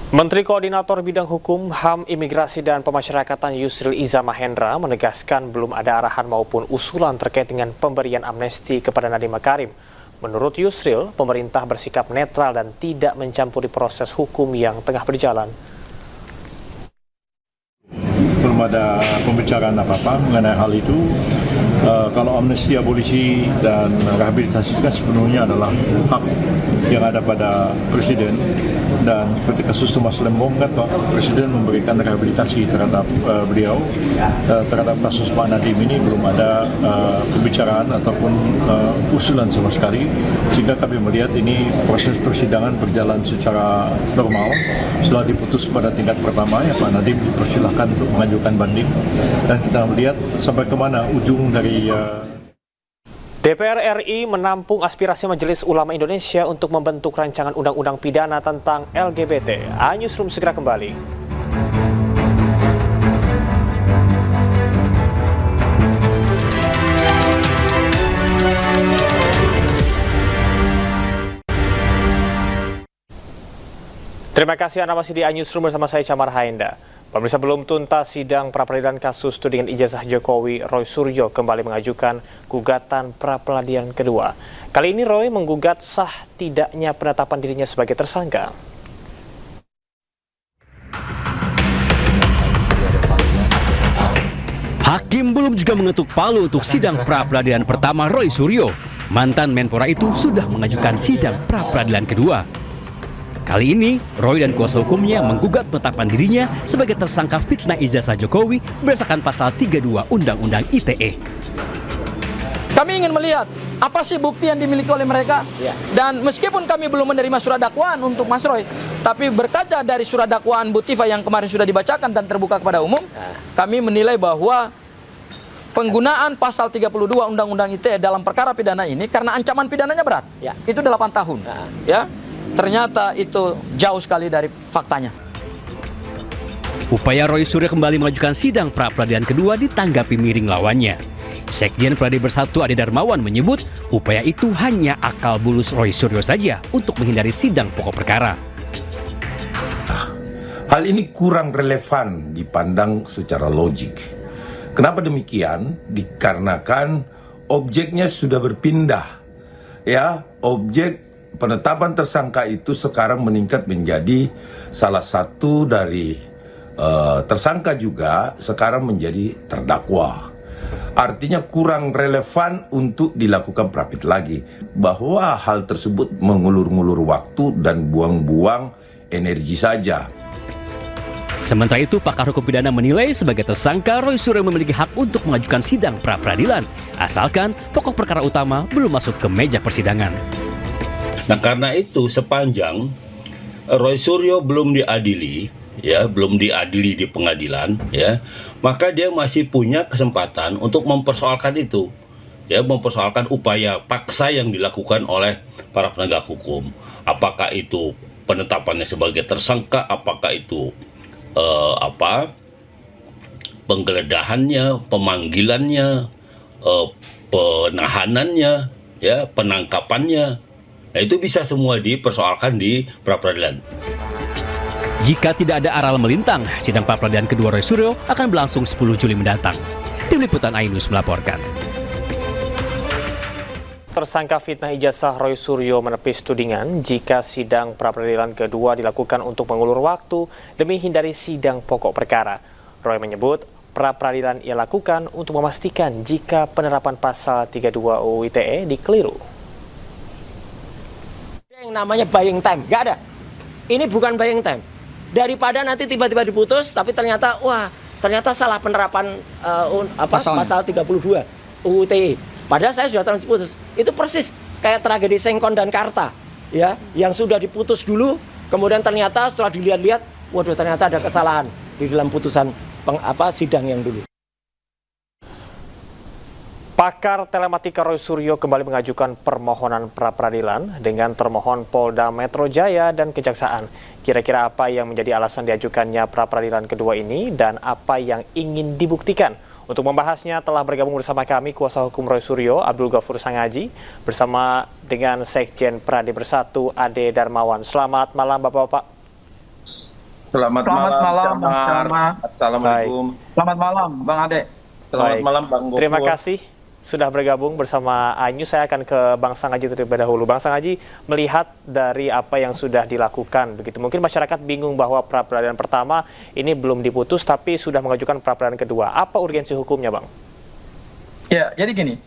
Menteri Koordinator Bidang Hukum, HAM, Imigrasi, dan Pemasyarakatan Yusril Iza Mahendra menegaskan belum ada arahan maupun usulan terkait dengan pemberian amnesti kepada Nadiem Makarim. Menurut Yusril, pemerintah bersikap netral dan tidak mencampuri proses hukum yang tengah berjalan. Belum ada pembicaraan apa-apa mengenai hal itu. Kalau amnesti, abolisi, dan rehabilitasi itu kan sepenuhnya adalah hak yang ada pada Presiden. Dan ketika kasus Thomas Lembong kan Pak Presiden memberikan rehabilitasi terhadap beliau. Terhadap kasus Pak Nadiem ini belum ada pembicaraan ataupun usulan sama sekali. Sehingga kami melihat ini proses persidangan berjalan secara normal. Setelah diputus pada tingkat pertama, ya Pak Nadiem dipersilahkan untuk mengajukan banding. Dan kita melihat sampai kemana ujung dari DPR RI menampung aspirasi Majelis Ulama Indonesia untuk membentuk rancangan undang-undang pidana tentang LGBT. Newsroom segera kembali. Terima kasih Anda masih di Newsroom bersama saya Camar Haenda. Pemirsa, belum tuntas sidang pra-peradilan kasus tudingan ijazah Jokowi, Roy Suryo kembali mengajukan gugatan pra-peradilan kedua. Kali ini Roy menggugat sah tidaknya penetapan dirinya sebagai tersangka. Hakim belum juga mengetuk palu untuk sidang pra-peradilan pertama Roy Suryo. Mantan Menpora itu sudah mengajukan sidang pra-peradilan kedua. Kali ini, Roy dan kuasa hukumnya menggugat penetapan dirinya sebagai tersangka fitnah ijazah Jokowi berdasarkan pasal 32 Undang-Undang ITE. Kami ingin melihat apa sih bukti yang dimiliki oleh mereka. Dan meskipun kami belum menerima surat dakwaan untuk Mas Roy, tapi berkaca dari surat dakwaan Bu Tifa yang kemarin sudah dibacakan dan terbuka kepada umum, kami menilai bahwa penggunaan pasal 32 Undang-Undang ITE dalam perkara pidana ini karena ancaman pidananya berat. Itu 8 tahun. Ya. Ternyata itu jauh sekali dari faktanya. Upaya Roy Suryo kembali mengajukan sidang pra-peradilan kedua ditanggapi miring lawannya. Sekjen Pradi Bersatu Ade Darmawan menyebut upaya itu hanya akal bulus Roy Suryo saja untuk menghindari sidang pokok perkara. Hal ini kurang relevan dipandang secara logik. Kenapa demikian? Dikarenakan objeknya sudah berpindah. Ya, objek penetapan tersangka itu sekarang meningkat menjadi salah satu dari tersangka juga sekarang menjadi terdakwa. Artinya kurang relevan untuk dilakukan prapit lagi. Bahwa hal tersebut mengulur-ngulur waktu dan buang-buang energi saja. Sementara itu, pakar hukum pidana menilai sebagai tersangka Roy Suryo memiliki hak untuk mengajukan sidang pra-peradilan, asalkan pokok perkara utama belum masuk ke meja persidangan. Nah, karena itu sepanjang Roy Suryo belum diadili, belum diadili di pengadilan, maka dia masih punya kesempatan untuk mempersoalkan itu, mempersoalkan upaya paksa yang dilakukan oleh para penegak hukum. Apakah itu penetapannya sebagai tersangka, apakah itu penggeledahannya, pemanggilannya, penahanannya, penangkapannya. Nah, itu bisa semua dipersoalkan di pra-peradilan. Jika tidak ada aral melintang, sidang pra-peradilan kedua Roy Suryo akan berlangsung 10 Juli mendatang. Tim Liputan Ainus melaporkan. Tersangka fitnah ijazah Roy Suryo menepis tudingan jika sidang pra-peradilan kedua dilakukan untuk mengulur waktu demi hindari sidang pokok perkara. Roy menyebut pra-peradilan ia lakukan untuk memastikan jika penerapan pasal 32 UU ITE dikeliru. Yang namanya buying time, nggak ada. Ini bukan buying time. Daripada nanti tiba-tiba diputus, tapi ternyata salah penerapan pasal 32 UU ITE. Padahal saya sudah terlanjur putus. Itu persis kayak tragedi Sengkon dan Karta, yang sudah diputus dulu, kemudian ternyata setelah dilihat-lihat, waduh ternyata ada kesalahan di dalam putusan sidang yang dulu. Pakar telematika Roy Suryo kembali mengajukan permohonan pra-peradilan dengan termohon Polda Metro Jaya dan Kejaksaan. Kira-kira apa yang menjadi alasan diajukannya pra-peradilan kedua ini dan apa yang ingin dibuktikan? Untuk membahasnya telah bergabung bersama kami kuasa hukum Roy Suryo, Abdul Ghafur Sangaji, bersama dengan Sekjen Pradi Bersatu Ade Darmawan. Selamat malam Bapak-Bapak. Selamat malam Bang. Assalamualaikum. Selamat malam Bang Ade. Selamat malam Bang Ghafur. Terima kasih sudah bergabung bersama Ainus. Saya akan ke Bang Sangaji terlebih dahulu. Bang Sangaji, melihat dari apa yang sudah dilakukan, begitu mungkin masyarakat bingung bahwa pra-peradilan pertama ini belum diputus tapi sudah mengajukan pra-peradilan kedua. Apa urgensi hukumnya, Bang? Ya, jadi gini,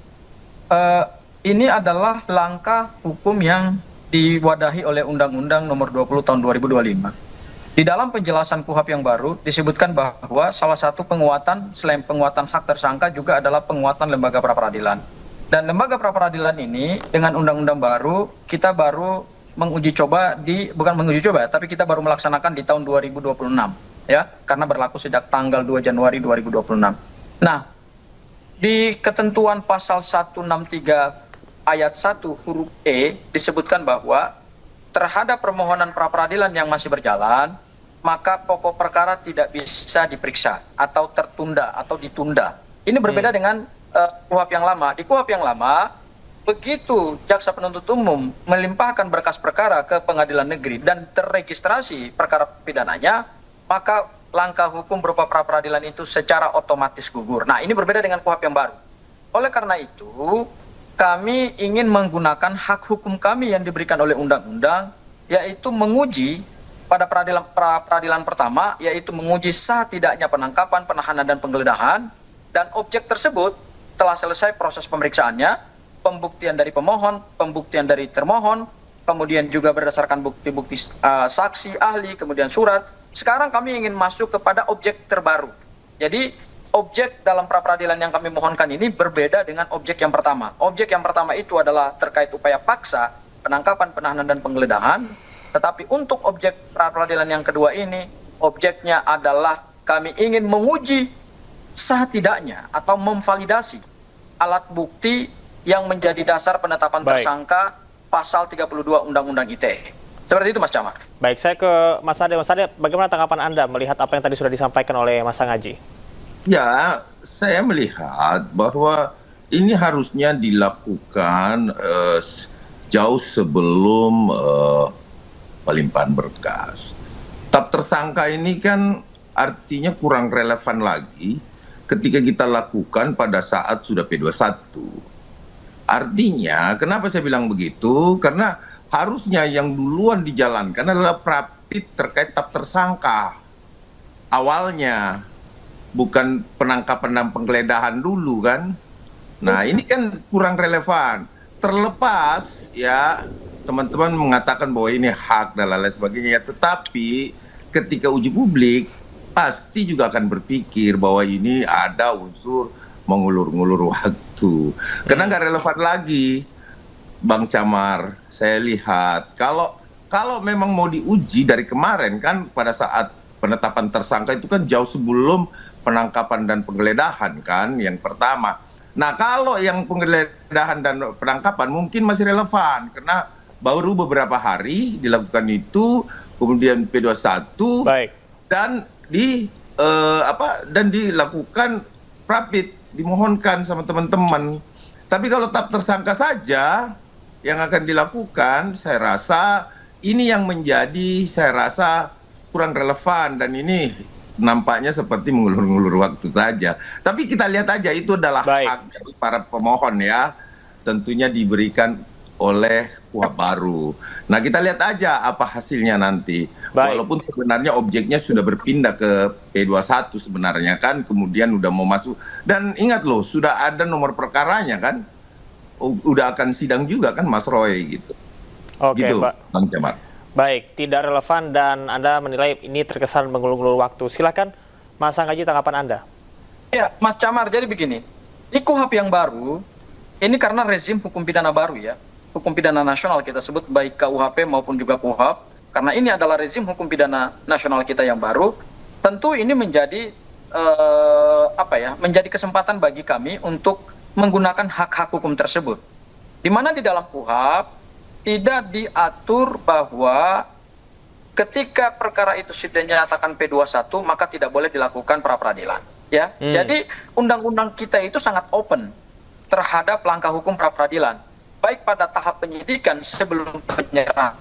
ini adalah langkah hukum yang diwadahi oleh Undang-Undang Nomor 20 Tahun 2025. Di dalam penjelasan KUHP yang baru disebutkan bahwa salah satu penguatan selain penguatan hak tersangka juga adalah penguatan lembaga pra-peradilan. Dan lembaga pra-peradilan ini dengan undang-undang baru kita baru tapi kita baru melaksanakan di tahun 2026 karena berlaku sejak tanggal 2 Januari 2026. Nah, di ketentuan pasal 163 ayat 1 huruf E disebutkan bahwa terhadap permohonan pra-peradilan yang masih berjalan, maka pokok perkara tidak bisa diperiksa atau tertunda atau ditunda. Ini berbeda dengan KUHP yang lama. Di KUHP yang lama, begitu jaksa penuntut umum melimpahkan berkas perkara ke pengadilan negeri dan terregistrasi perkara pidananya, maka langkah hukum berupa pra-peradilan itu secara otomatis gugur. Nah, ini berbeda dengan KUHP yang baru. Oleh karena itu, kami ingin menggunakan hak hukum kami yang diberikan oleh undang-undang, yaitu menguji pada peradilan pertama, yaitu menguji sah tidaknya penangkapan, penahanan, dan penggeledahan, dan objek tersebut telah selesai proses pemeriksaannya, pembuktian dari pemohon, pembuktian dari termohon, kemudian juga berdasarkan bukti-bukti saksi, ahli, kemudian surat. Sekarang kami ingin masuk kepada objek terbaru. Jadi, objek dalam pra-peradilan yang kami mohonkan ini berbeda dengan objek yang pertama. Objek yang pertama itu adalah terkait upaya paksa, penangkapan, penahanan, dan penggeledahan. Tetapi untuk objek pra-peradilan yang kedua ini, objeknya adalah kami ingin menguji sah tidaknya atau memvalidasi alat bukti yang menjadi dasar penetapan tersangka pasal 32 Undang-Undang ITE. Seperti itu Mas Camar. Baik, saya ke Mas Ade. Mas Ade, bagaimana tanggapan Anda melihat apa yang tadi sudah disampaikan oleh Mas Sangaji? Ya, saya melihat bahwa ini harusnya dilakukan jauh sebelum pelimpahan berkas. Tetap tersangka ini kan artinya kurang relevan lagi ketika kita lakukan pada saat sudah P21. Artinya, kenapa saya bilang begitu? Karena harusnya yang duluan dijalankan adalah prapit terkait tetap tersangka. Awalnya, bukan penangkapan dan penggeledahan dulu kan. Nah, ini kan kurang relevan. Terlepas ya, teman-teman mengatakan bahwa ini hak dan lain sebagainya. Tetapi ketika uji publik, pasti juga akan berpikir bahwa ini ada unsur mengulur-ngulur waktu. Karena nggak relevan lagi, Bang Camar. Saya lihat kalau memang mau diuji dari kemarin kan pada saat penetapan tersangka itu kan jauh sebelum penangkapan dan penggeledahan kan yang pertama. Nah kalau yang penggeledahan dan penangkapan mungkin masih relevan karena baru beberapa hari dilakukan itu, kemudian P21 dan dan dilakukan prapit, dimohonkan sama teman-teman. Tapi kalau tetap tersangka saja yang akan dilakukan, saya rasa ini yang menjadi, saya rasa kurang relevan dan ini nampaknya seperti mengulur-ngulur waktu saja. Tapi kita lihat aja itu adalah hak dari para pemohon ya, tentunya diberikan oleh KUHP baru. Nah kita lihat aja apa hasilnya nanti. Walaupun sebenarnya objeknya sudah berpindah ke P21 sebenarnya kan, kemudian udah mau masuk. Dan ingat loh, sudah ada nomor perkaranya kan, udah akan sidang juga kan Mas Roy gitu. Oke, gitu, Pak. Bang Camar. Baik, tidak relevan dan Anda menilai ini terkesan mengulur-ngulur waktu. Silakan Mas Sangaji, tanggapan Anda. Ya, Mas Camar, jadi begini. Ini KUHP yang baru, ini karena rezim hukum pidana baru ya. Hukum pidana nasional kita sebut baik KUHP maupun juga KUHP. Karena ini adalah rezim hukum pidana nasional kita yang baru. Tentu ini menjadi menjadi kesempatan bagi kami untuk menggunakan hak-hak hukum tersebut. Di mana di dalam KUHP tidak diatur bahwa ketika perkara itu sudah dinyatakan P21 maka tidak boleh dilakukan pra-peradilan ya. Jadi undang-undang kita itu sangat open terhadap langkah hukum pra-peradilan baik pada tahap penyidikan sebelum penyerahan.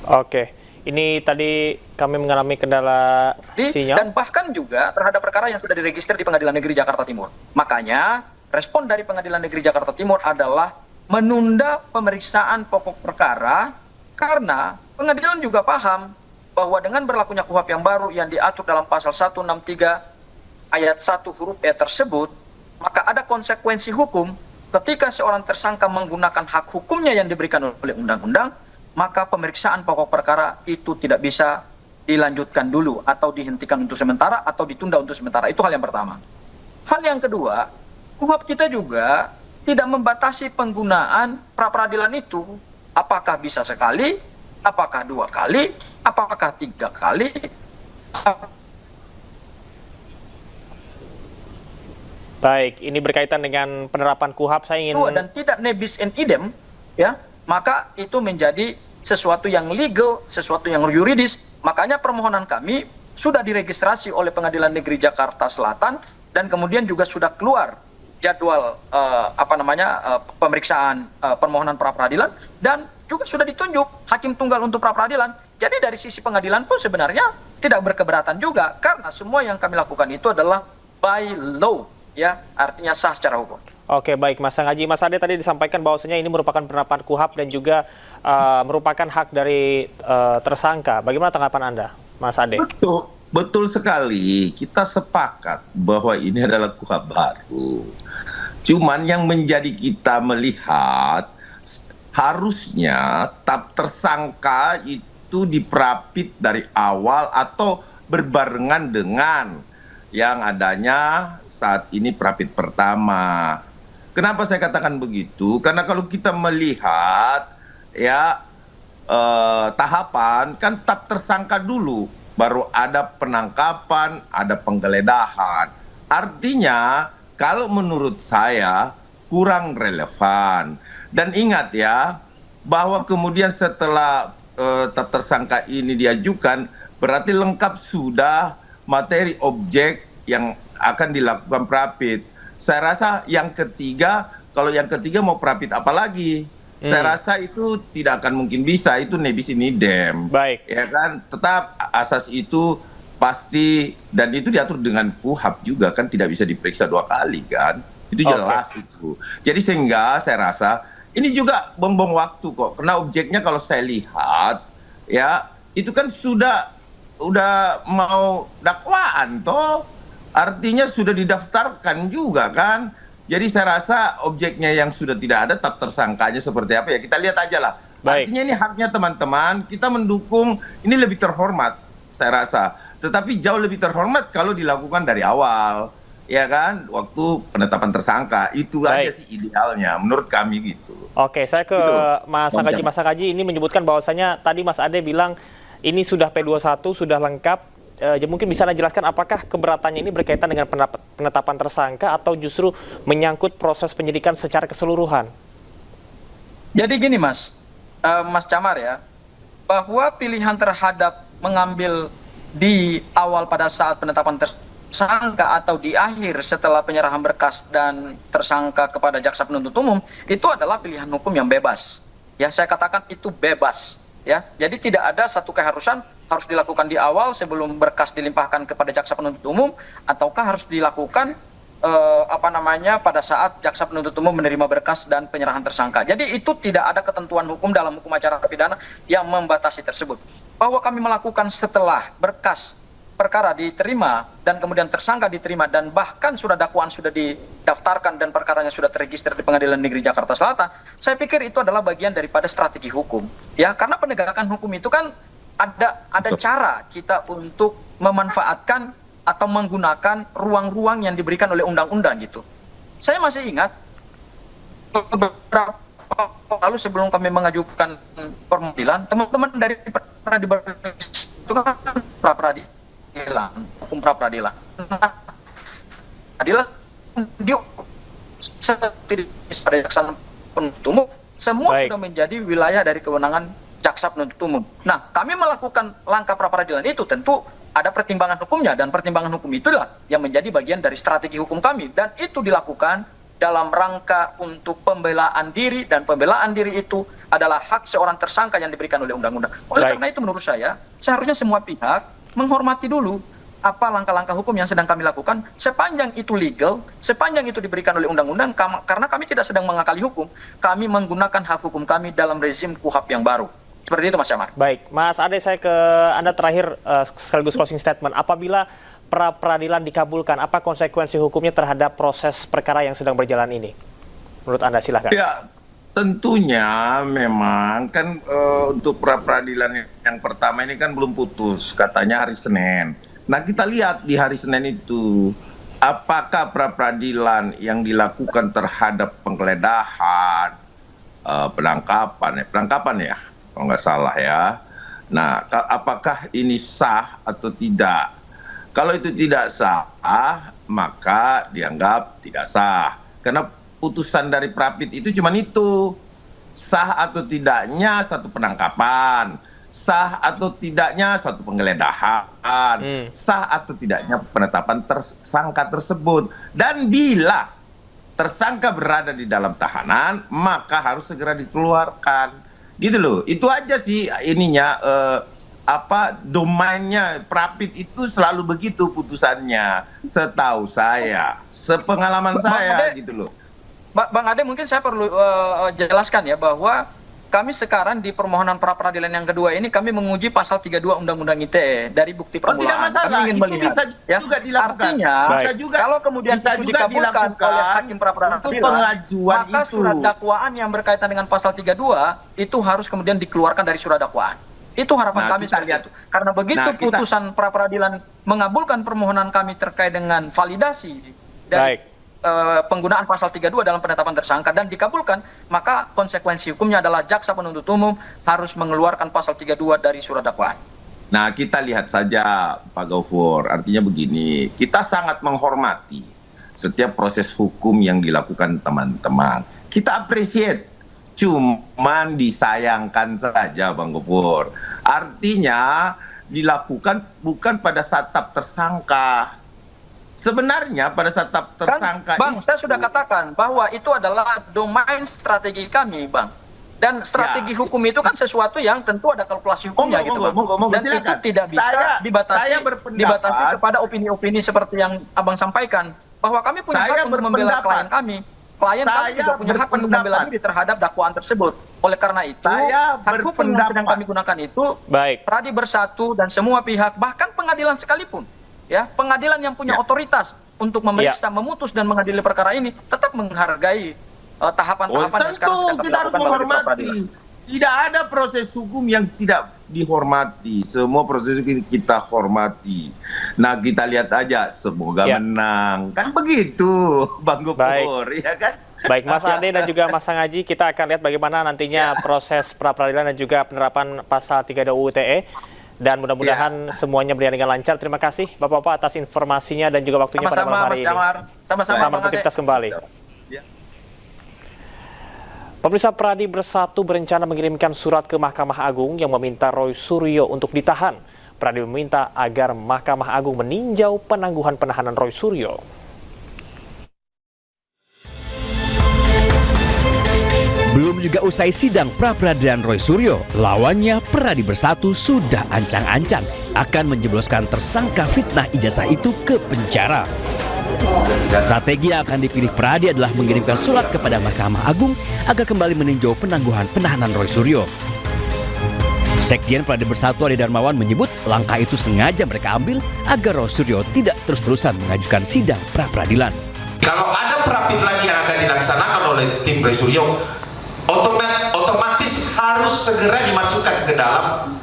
Oke, ini tadi kami mengalami kendala sinyal. Dan bahkan juga terhadap perkara yang sudah diregister di Pengadilan Negeri Jakarta Timur. Makanya respon dari Pengadilan Negeri Jakarta Timur adalah menunda pemeriksaan pokok perkara karena pengadilan juga paham bahwa dengan berlakunya KUHP yang baru yang diatur dalam pasal 163 ayat 1 huruf E tersebut, maka ada konsekuensi hukum ketika seorang tersangka menggunakan hak hukumnya yang diberikan oleh undang-undang, maka pemeriksaan pokok perkara itu tidak bisa dilanjutkan dulu atau dihentikan untuk sementara atau ditunda untuk sementara. Itu hal yang pertama. Hal yang kedua, KUHP kita juga tidak membatasi penggunaan pra-peradilan itu. Apakah bisa sekali, apakah 2 kali, apakah 3 kali. Baik, ini berkaitan dengan penerapan KUHP. Saya ingin dan tidak nebis in idem, ya, maka itu menjadi sesuatu yang legal, sesuatu yang yuridis. Makanya permohonan kami sudah diregistrasi oleh Pengadilan Negeri Jakarta Selatan dan kemudian juga sudah keluar jadwal pemeriksaan permohonan pra-peradilan dan juga sudah ditunjuk hakim tunggal untuk pra-peradilan. Jadi dari sisi pengadilan pun sebenarnya tidak berkeberatan juga karena semua yang kami lakukan itu adalah by law, ya, artinya sah secara hukum. Oke, baik Mas Sangaji. Mas Ade tadi disampaikan bahwasanya ini merupakan penerapan KUHP dan juga merupakan hak dari tersangka. Bagaimana tanggapan Anda, Mas Ade? Betul sekali. Kita sepakat bahwa ini adalah KUHP baru. Cuman yang menjadi kita melihat harusnya tetap tersangka itu diprapit dari awal atau berbarengan dengan yang adanya saat ini prapit pertama. Kenapa saya katakan begitu? Karena kalau kita melihat ya tahapan kan tetap tersangka dulu. baru ada penangkapan, ada penggeledahan. Artinya, kalau menurut saya kurang relevan. Dan ingat ya, bahwa kemudian setelah tersangka ini diajukan, berarti lengkap sudah materi objek yang akan dilakukan prapit. Saya rasa yang ketiga, kalau yang ketiga mau prapit apa lagi? Saya rasa itu tidak akan mungkin bisa, itu nebis in idem. Baik. Ya kan, tetap asas itu pasti, dan itu diatur dengan KUHAP juga kan, tidak bisa diperiksa 2 kali kan. Itu jelas itu. Jadi sehingga saya rasa ini juga buang-buang waktu kok. Karena objeknya kalau saya lihat ya itu kan udah mau dakwaan toh. Artinya sudah didaftarkan juga kan. Jadi saya rasa objeknya yang sudah tidak ada, tetap tersangkanya seperti apa ya kita lihat aja lah. Baik. Artinya ini haknya teman-teman, kita mendukung, ini lebih terhormat saya rasa. Tetapi jauh lebih terhormat kalau dilakukan dari awal. Ya kan, waktu penetapan tersangka itu aja sih idealnya menurut kami gitu. Oke, saya ke Mas Sakaji. Mas Sakaji ini menyebutkan bahwasanya tadi Mas Ade bilang ini sudah P21, sudah lengkap. Mungkin bisa Anda jelaskan apakah keberatannya ini berkaitan dengan penetapan tersangka atau justru menyangkut proses penyidikan secara keseluruhan? Jadi gini Mas Camar ya, bahwa pilihan terhadap mengambil di awal pada saat penetapan tersangka atau di akhir setelah penyerahan berkas dan tersangka kepada jaksa penuntut umum itu adalah pilihan hukum yang bebas. Ya, saya katakan itu bebas. Ya, jadi tidak ada satu keharusan harus dilakukan di awal sebelum berkas dilimpahkan kepada jaksa penuntut umum, ataukah harus dilakukan pada saat jaksa penuntut umum menerima berkas dan penyerahan tersangka. Jadi itu tidak ada ketentuan hukum dalam hukum acara pidana yang membatasi tersebut. Bahwa kami melakukan setelah berkas perkara diterima dan kemudian tersangka diterima dan bahkan surat dakwaan sudah didaftarkan dan perkaranya sudah terregister di Pengadilan Negeri Jakarta Selatan, saya pikir itu adalah bagian daripada strategi hukum. Ya, karena penegakan hukum itu kan ada cara kita untuk memanfaatkan atau menggunakan ruang-ruang yang diberikan oleh undang-undang gitu. Saya masih ingat beberapa lalu sebelum kami mengajukan permohonan, teman-teman dari peradilan itu kan hukum pra-peradilan. Nah, peradilan dia pada jaksa penuntut umum semua sudah menjadi wilayah dari kewenangan jaksa penuntut umum. Nah, kami melakukan langkah pra-peradilan itu tentu ada pertimbangan hukumnya, dan pertimbangan hukum itulah yang menjadi bagian dari strategi hukum kami, dan itu dilakukan dalam rangka untuk pembelaan diri, dan pembelaan diri itu adalah hak seorang tersangka yang diberikan oleh undang-undang. Oleh karena itu menurut saya seharusnya semua pihak menghormati dulu apa langkah-langkah hukum yang sedang kami lakukan, sepanjang itu legal, sepanjang itu diberikan oleh undang-undang, karena kami tidak sedang mengakali hukum, kami menggunakan hak hukum kami dalam rezim KUHAP yang baru. Seperti itu Mas Camar. Baik, Mas Ade, saya ke Anda terakhir sekaligus closing statement. Apabila pra-peradilan dikabulkan, apa konsekuensi hukumnya terhadap proses perkara yang sedang berjalan ini? Menurut Anda, silahkan. Ya, tentunya memang kan untuk pra-peradilan yang pertama ini kan belum putus, katanya hari Senin. Nah, kita lihat di hari Senin itu, apakah pra-peradilan yang dilakukan terhadap penggeledahan, penangkapan ya, kalau nggak salah ya. Nah, apakah ini sah atau tidak? Kalau itu tidak sah, maka dianggap tidak sah. Karena putusan dari Prapit itu cuma itu. Sah atau tidaknya satu penangkapan, sah atau tidaknya satu penggeledahan, sah atau tidaknya penetapan tersangka tersebut. Dan bila tersangka berada di dalam tahanan, maka harus segera dikeluarkan. Gitu loh, itu aja sih ininya, domainnya Prapit itu selalu begitu putusannya, setahu saya, sepengalaman saya gitu loh. Bang Ade, mungkin saya perlu jelaskan ya bahwa kami sekarang di permohonan pra-peradilan yang kedua ini kami menguji pasal 32 Undang-Undang ITE dari bukti permulaan. Tidak masalah, kami ingin itu melihat, bisa ya, juga dilakukan. Artinya, kalau kemudian itu dikabulkan oleh hakim pra-peradilan, maka surat dakwaan yang berkaitan dengan pasal 32 itu harus kemudian dikeluarkan dari surat dakwaan. Itu harapan kami seperti itu. Karena begitu putusan pra-peradilan mengabulkan permohonan kami terkait dengan validasi dan penggunaan pasal 32 dalam penetapan tersangka dan dikabulkan, maka konsekuensi hukumnya adalah jaksa penuntut umum harus mengeluarkan pasal 32 dari surat dakwaan. Nah, kita lihat saja Pak Gaufur, artinya begini, kita sangat menghormati setiap proses hukum yang dilakukan teman-teman. Kita appreciate, cuman disayangkan saja Bang Gaufur. Artinya dilakukan bukan pada saat tahap tersangka. Sebenarnya pada saat tahap tersangka Bang, saya sudah katakan bahwa itu adalah domain strategi kami, Bang. Dan strategi hukum itu kan sesuatu yang tentu ada kalkulasi hukumnya gitu, Bang. Dan itu tidak bisa dibatasi kepada opini-opini seperti yang Abang sampaikan. Bahwa kami punya hak untuk membela klien kami. Klien kami juga punya hak untuk membela diri terhadap dakwaan tersebut. Oleh karena itu, hak hukum yang sedang kami gunakan itu Pradi Bersatu dan semua pihak, bahkan pengadilan sekalipun, ya, pengadilan yang punya otoritas untuk memeriksa, memutus dan mengadili perkara ini tetap menghargai tahapan-tahapan yang sekarang sedang kita harus menghormati. Tidak ada proses hukum yang tidak dihormati. Semua proses hukum kita hormati. Nah, kita lihat aja, semoga menang. Kan begitu, Bang Gopur, ya kan? Baik, Mas Ade dan juga Mas Sangaji, kita akan lihat bagaimana nantinya proses pra-peradilan dan juga penerapan pasal 3 UU ITE. Dan mudah-mudahan semuanya berjalan dengan lancar. Terima kasih Bapak-Bapak atas informasinya dan juga waktunya pada malam hari ini. Sama-sama, selamat beraktivitas kembali. Pemirsa, Pradi Bersatu berencana mengirimkan surat ke Mahkamah Agung yang meminta Roy Suryo untuk ditahan. Pradi meminta agar Mahkamah Agung meninjau penangguhan penahanan Roy Suryo. Belum juga usai sidang pra-peradilan Roy Suryo, lawannya Pradi Bersatu sudah ancang-ancang akan menjebloskan tersangka fitnah ijazah itu ke penjara. Strategi yang akan dipilih Pradi adalah mengirimkan surat kepada Mahkamah Agung agar kembali meninjau penangguhan penahanan Roy Suryo. Sekjen Pradi Bersatu Ade Darmawan menyebut langkah itu sengaja mereka ambil agar Roy Suryo tidak terus-terusan mengajukan sidang pra-peradilan. Kalau ada pra-pid lagi yang akan dilaksanakan oleh tim Roy Suryo, otomatis harus segera dimasukkan ke dalam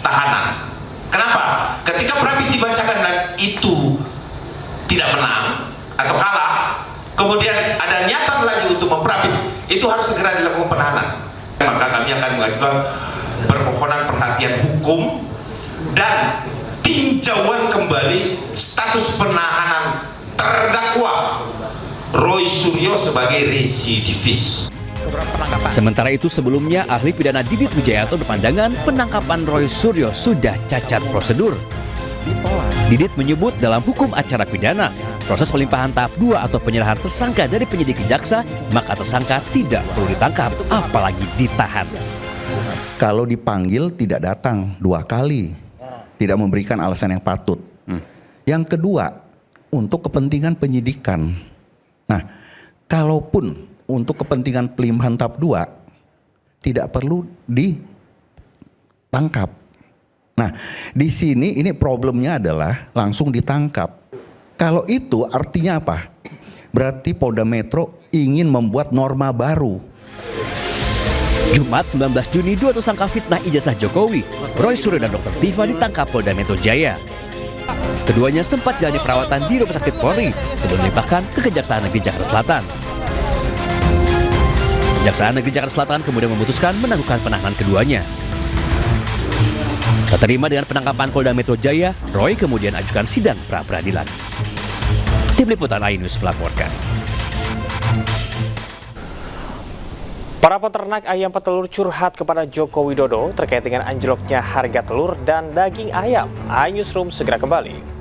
tahanan. Kenapa? Ketika pra-pid dibacakan dan itu tidak menang atau kalah, kemudian ada niatan lagi untuk mempra-pid, itu harus segera dilakukan penahanan. Maka kami akan mengajukan permohonan perhatian hukum dan tinjauan kembali status penahanan terdakwa Roy Suryo sebagai residivis. Sementara itu sebelumnya ahli pidana Didit Wijayanto berpandangan penangkapan Roy Suryo sudah cacat prosedur. Didit menyebut dalam hukum acara pidana, proses pelimpahan tahap 2 atau penyerahan tersangka dari penyidik ke jaksa, maka tersangka tidak perlu ditangkap, apalagi ditahan. Kalau dipanggil tidak datang 2 kali, tidak memberikan alasan yang patut. Yang kedua, untuk kepentingan penyidikan. Nah, kalaupun untuk kepentingan pelimpahan tahap 2 tidak perlu ditangkap. Nah, di sini ini problemnya adalah langsung ditangkap. Kalau itu artinya apa? Berarti Polda Metro ingin membuat norma baru. Jumat 19 Juni, 2 tersangka fitnah ijazah Jokowi, Roy Suryo dan Dr. Tifa ditangkap Polda Metro Jaya. Keduanya sempat jalani perawatan di Rumah Sakit Polri sebelum dilimpahkan ke Kejaksaan Negeri Jakarta Selatan. Kejaksaan Negeri Jakarta Selatan kemudian memutuskan menangguhkan penahanan keduanya. Tak terima dengan penangkapan Polda Metro Jaya, Roy kemudian ajukan sidang pra-peradilan. Tim Liputan iNews melaporkan. Para peternak ayam petelur curhat kepada Joko Widodo terkait dengan anjloknya harga telur dan daging ayam. iNewsroom segera kembali.